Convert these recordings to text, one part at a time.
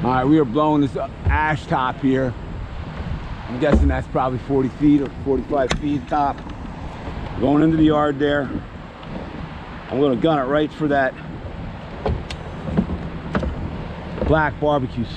All right, we are blowing this ash top here. I'm guessing that's probably 40 feet or 45 feet top. Going into the yard there. I'm gonna gun it right for that black barbecues.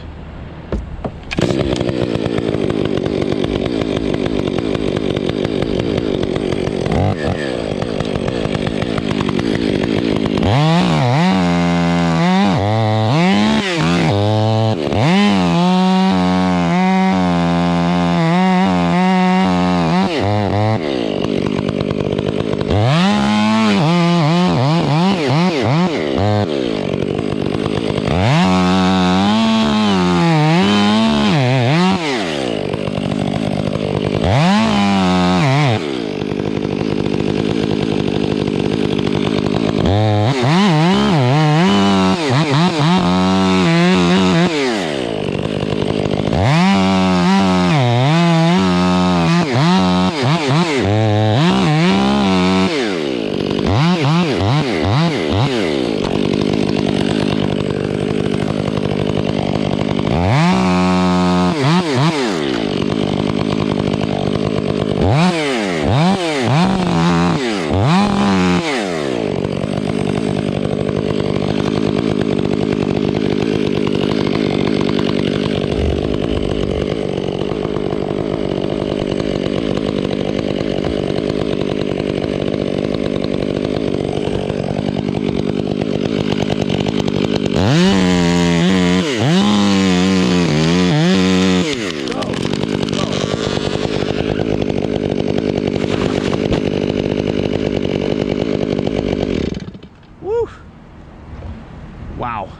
Wow,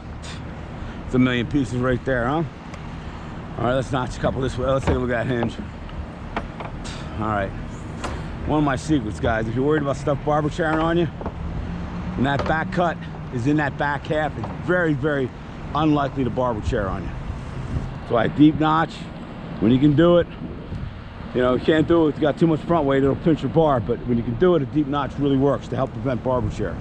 it's a million pieces right there, huh? All right, let's notch a couple this way. Let's take a look at that hinge. All right, one of my secrets, guys, if you're worried about stuff barber chairing on you, and that back cut is in that back half, it's very, very unlikely to barber chair on you. So I deep notch when you can do it. You know, you can't do it if you got too much front weight, it'll pinch your bar, but when you can do it, a deep notch really works to help prevent barber chair.